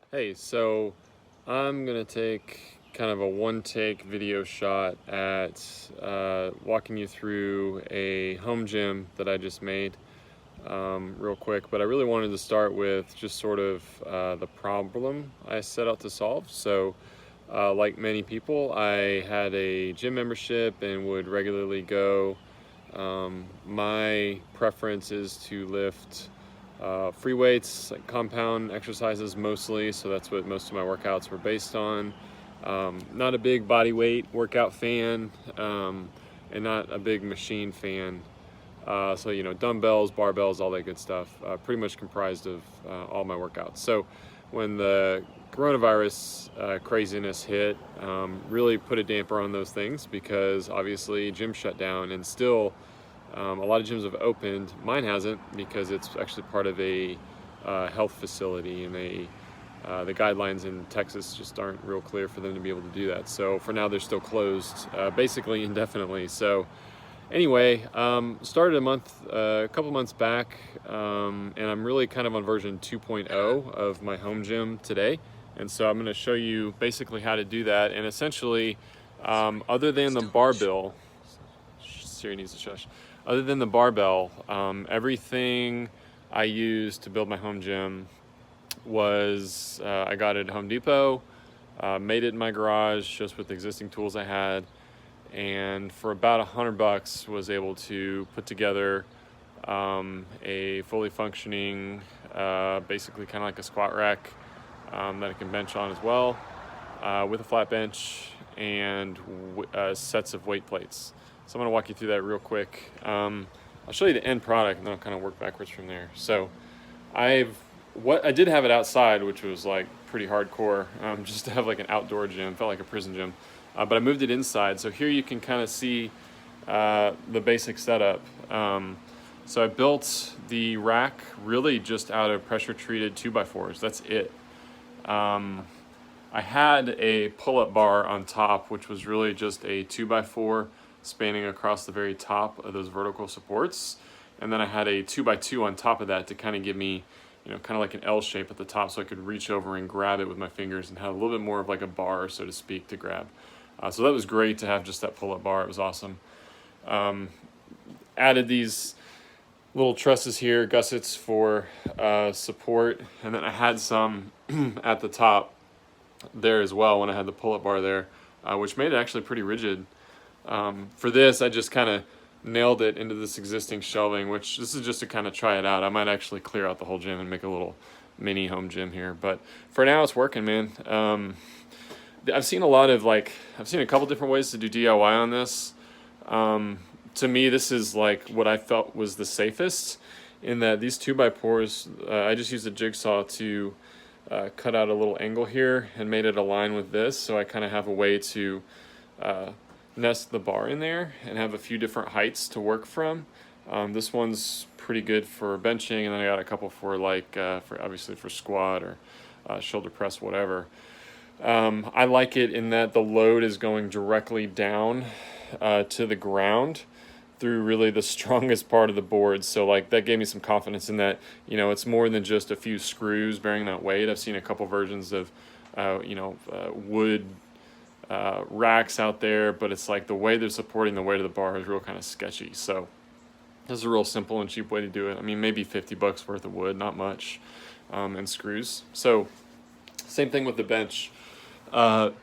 Hey, so I'm gonna take kind of a one-take video shot at walking you through a home gym that I just made real quick, but I really wanted to start with just sort of the problem I set out to solve. So like many people, I had a gym membership and would regularly go. My preference is to lift free weights, like compound exercises mostly, so that's what most of my workouts were based on. Not a big body weight workout fan, and not a big machine fan. So, you know, dumbbells, barbells, all that good stuff, pretty much comprised of all my workouts. So when the coronavirus craziness hit, really put a damper on those things because obviously gym shut down, and still a lot of gyms have opened. Mine hasn't because it's actually part of a health facility, and the guidelines in Texas just aren't real clear for them to be able to do that. So for now, they're still closed, basically indefinitely. So anyway, started a couple months back, and I'm really kind of on version 2.0 of my home gym today. And so I'm going to show you basically how to do that. And essentially, other than the barbell, Siri needs to shush. Other than the barbell, everything I used to build my home gym was I got it at Home Depot, made it in my garage just with the existing tools I had, and for about $100 was able to put together a fully functioning, basically kind of like a squat rack that I can bench on as well, with a flat bench and sets of weight plates. So I'm going to walk you through that real quick. I'll show you the end product, and then I'll kind of work backwards from there. So I did have it outside, which was like pretty hardcore, just to have like an outdoor gym. Felt like a prison gym, but I moved it inside. So here you can kind of see the basic setup. So I built the rack really just out of pressure treated 2x4s. That's it. I had a pull-up bar on top, which was really just a 2x4 spanning across the very top of those vertical supports. And then I had a 2x2 on top of that to kind of give me, you know, kind of like an L shape at the top, so I could reach over and grab it with my fingers and have a little bit more of like a bar, so to speak, to grab. So that was great to have just that pull-up bar. It was awesome. Added these little trusses here, gussets for support, and then I had some at the top there as well when I had the pull-up bar there, which made it actually pretty rigid. For this, I just kind of nailed it into this existing shelving, which this is just to kind of try it out. I might actually clear out the whole gym and make a little mini home gym here, but for now it's working, man. I've seen a couple different ways to do DIY on this. To me, this is like what I felt was the safest, in that these 2x4s, I just used a jigsaw to cut out a little angle here and made it align with this, so I kind of have a way to nest the bar in there and have a few different heights to work from. This one's pretty good for benching, and then I got a couple for for obviously for squat or shoulder press, whatever. I like it in that the load is going directly down to the ground through really the strongest part of the board. So like that gave me some confidence in that, you know, it's more than just a few screws bearing that weight. I've seen a couple versions of wood racks out there, but it's like the way they're supporting the weight of the bar is real kind of sketchy. So this is a real simple and cheap way to do it. I mean, maybe $50 worth of wood, not much, and screws. So same thing with the bench,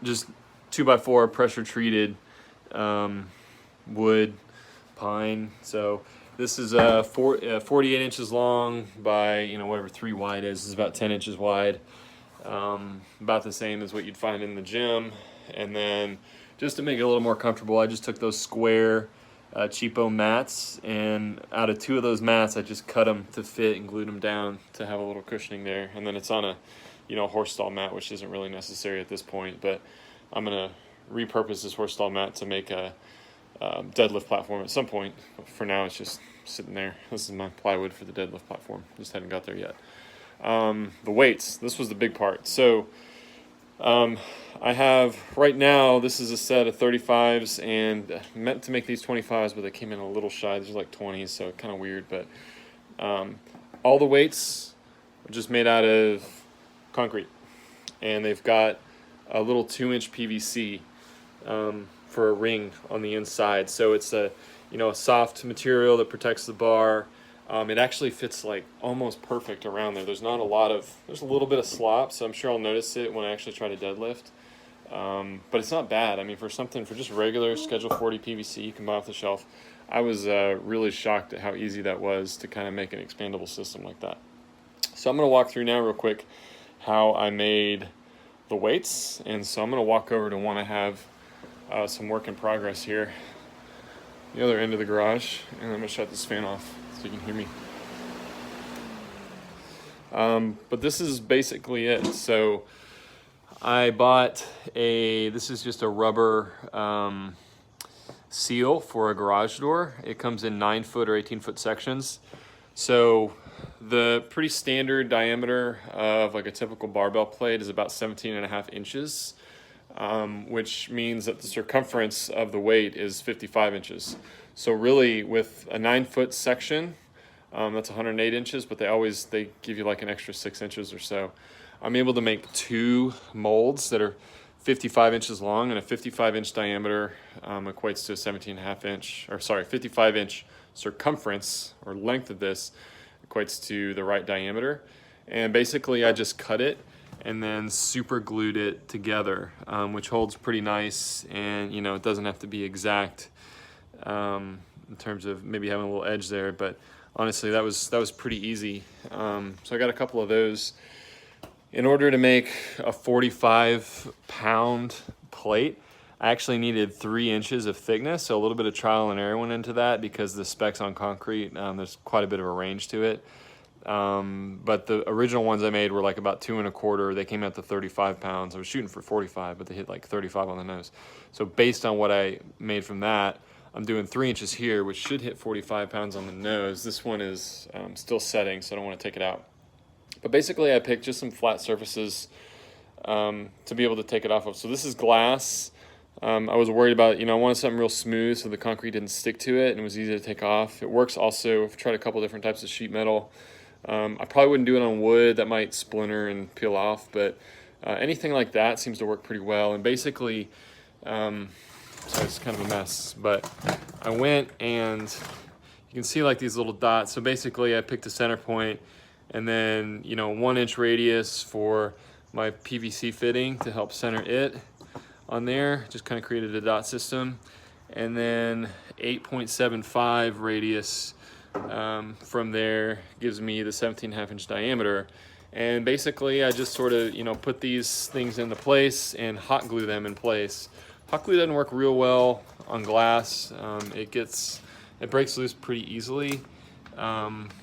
just 2x4 pressure treated wood, pine. So this is 48 inches long by, you know, whatever 3 wide is. This is about 10 inches wide, about the same as what you'd find in the gym. And then just to make it a little more comfortable, I just took those square cheapo mats, and out of 2 of those mats I just cut them to fit and glued them down to have a little cushioning there. And then it's on a, you know, horse stall mat, which isn't really necessary at this point, but I'm gonna repurpose this horse stall mat to make a deadlift platform at some point. But for now it's just sitting there. This is my plywood for the deadlift platform, just hadn't got there yet. The weights, this was the big part. So I have right now, this is a set of 35s, and meant to make these 25s, but they came in a little shy. These are like 20s, so kind of weird. But all the weights are just made out of concrete. and they've got a little 2-inch PVC for a ring on the inside. So it's a soft material that protects the bar. It actually fits like almost perfect around there. There's a little bit of slop, so I'm sure I'll notice it when I actually try to deadlift. But it's not bad. I mean, for just regular Schedule 40 PVC you can buy off the shelf, I was really shocked at how easy that was to kind of make an expandable system like that. So I'm going to walk through now real quick how I made the weights. And so I'm going to walk over to one I have some work in progress here, the other end of the garage, and I'm going to shut this fan off so you can hear me. But this is basically it. So I bought this is just a rubber seal for a garage door. It comes in 9-foot or 18-foot sections. So the pretty standard diameter of like a typical barbell plate is about 17.5 inches, which means that the circumference of the weight is 55 inches. So really with a 9-foot section, that's 108 inches, but they give you like an extra 6 inches or so. I'm able to make 2 molds that are 55 inches long, and a 55-inch diameter equates to a 55-inch circumference or length of this equates to the right diameter. And basically I just cut it and then super glued it together, which holds pretty nice, and it doesn't have to be exact in terms of maybe having a little edge there, but honestly that was pretty easy. So I got a couple of those. In order to make a 45-pound plate, I actually needed 3 inches of thickness, so a little bit of trial and error went into that because the specs on concrete, there's quite a bit of a range to it. But the original ones I made were like about 2 1/4. They came out to 35 pounds. I was shooting for 45, but they hit like 35 on the nose. So based on what I made from that, I'm doing 3 inches here, which should hit 45 pounds on the nose. This one is still setting, so I don't want to take it out. But basically I picked just some flat surfaces to be able to take it off of. So this is glass. I was worried about, I wanted something real smooth so the concrete didn't stick to it and it was easy to take off. It works also. I've tried a couple different types of sheet metal. I probably wouldn't do it on wood. That might splinter and peel off, but anything like that seems to work pretty well. And basically, so it's kind of a mess, but I went and you can see like these little dots. So basically I picked a center point, and then 1-inch radius for my PVC fitting to help center it on there. Just kind of created a dot system, and then 8.75 radius from there gives me the 17.5-inch diameter. And basically I just sort of put these things into place and hot glue them in place. Hot glue doesn't work real well on glass. It breaks loose pretty easily.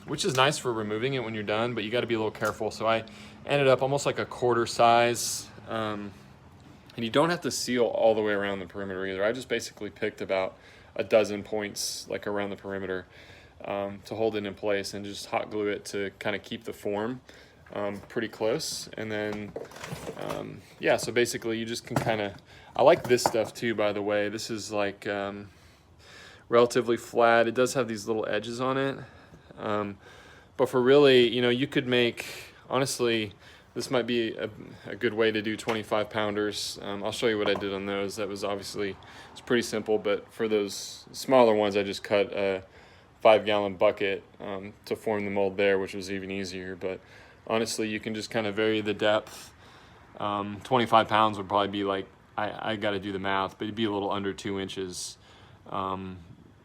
Which is nice for removing it when you're done, but you got to be a little careful. So I ended up almost like a quarter size, and you don't have to seal all the way around the perimeter either. I just basically picked about a dozen points like around the perimeter to hold it in place, and just hot glue it to kind of keep the form pretty close. And then so basically you just can kind of, I like this stuff too, by the way. This is like relatively flat. It does have these little edges on it. But for really, you could make, honestly, this might be a good way to do 25-pounders. I'll show you what I did on those. That was obviously, it's pretty simple, but for those smaller ones, I just cut a 5-gallon bucket to form the mold there, which was even easier. But honestly, you can just kind of vary the depth. 25 pounds would probably be like, I got to do the math, but it'd be a little under 2 inches.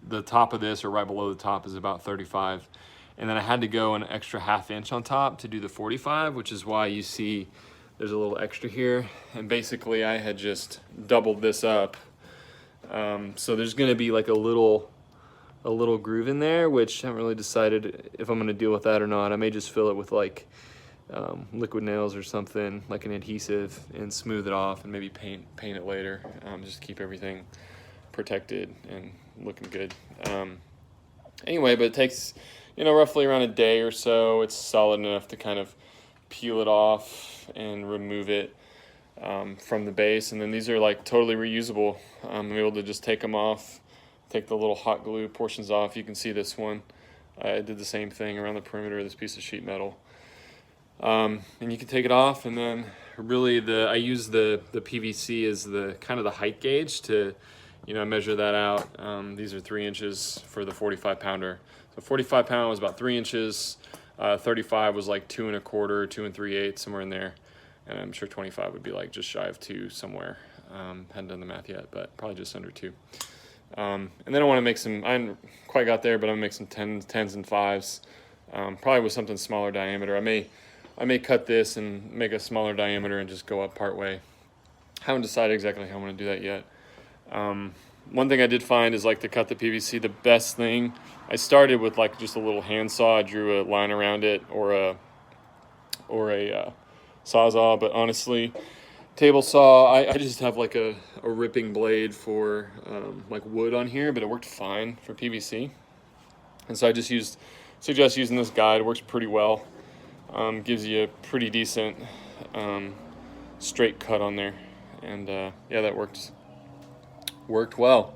The top of this, or right below the top, is about 35. And then I had to go an extra 1/2 inch on top to do the 45, which is why you see there's a little extra here. And basically I had just doubled this up. So there's gonna be like a little groove in there, which I haven't really decided if I'm gonna deal with that or not. I may just fill it with like liquid nails or something, like an adhesive, and smooth it off, and maybe paint it later, just to keep everything protected and looking good. Anyway, but it takes roughly around a day or so. It's solid enough to kind of peel it off and remove it from the base. And then these are like totally reusable. I'm able to just take them off, take the little hot glue portions off. You can see this one. I did the same thing around the perimeter of this piece of sheet metal. And you can take it off and then really I use the PVC as the kind of the height gauge to, you know, measure that out. These are 3 inches for the 45 pounder. So 45 pound was about 3 inches. 35 was like 2 1/4, 2 3/8, somewhere in there. And I'm sure 25 would be like just shy of 2 somewhere. Hadn't done the math yet, but probably just under 2. And then I want to make some, I haven't quite got there, but I'm gonna make some 10s and 5s. Probably with something smaller diameter. I may cut this and make a smaller diameter and just go up part way. Haven't decided exactly how I'm going to do that yet. One thing I did find is like to cut the PVC, the best thing, I started with like just a little handsaw. I drew a line around it, or a Sawzall, but honestly, table saw, I just have like a ripping blade for like wood on here, but it worked fine for PVC. And so I just suggest using this guide. It works pretty well. Gives you a pretty decent straight cut on there. And yeah, that worked well.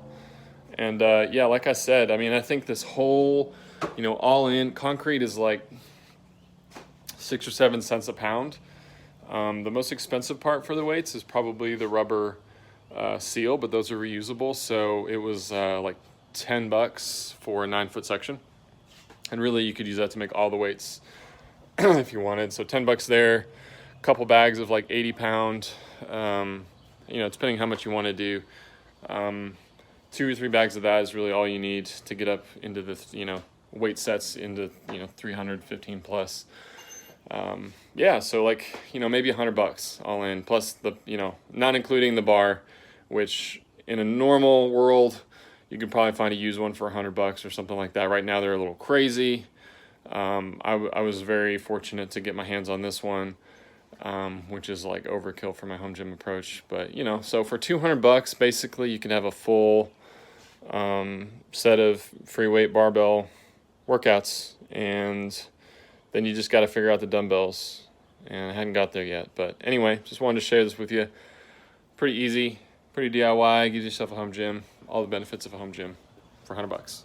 And yeah, like I said, I mean, I think this whole, you know, all in, concrete is like 6 or 7 cents a pound. The most expensive part for the weights is probably the rubber seal, but those are reusable. So it was like $10 for a 9-foot section. And really you could use that to make all the weights if you wanted. So $10 there, a couple bags of like 80-pound, you know, depending how much you want to do. 2 or 3 bags of that is really all you need to get up into the, you know, weight sets into, you know, 315 plus. Yeah, so like, you know, maybe $100 all in, plus the, you know, not including the bar, which in a normal world, you could probably find a used one for $100 or something like that. Right now they're a little crazy. I was very fortunate to get my hands on this one, which is like overkill for my home gym approach. But, you know, so for $200, basically you can have a full set of free weight barbell workouts, and then you just got to figure out the dumbbells, and I hadn't got there yet. But anyway, just wanted to share this with you. Pretty easy, pretty DIY, gives yourself a home gym, all the benefits of a home gym for $100.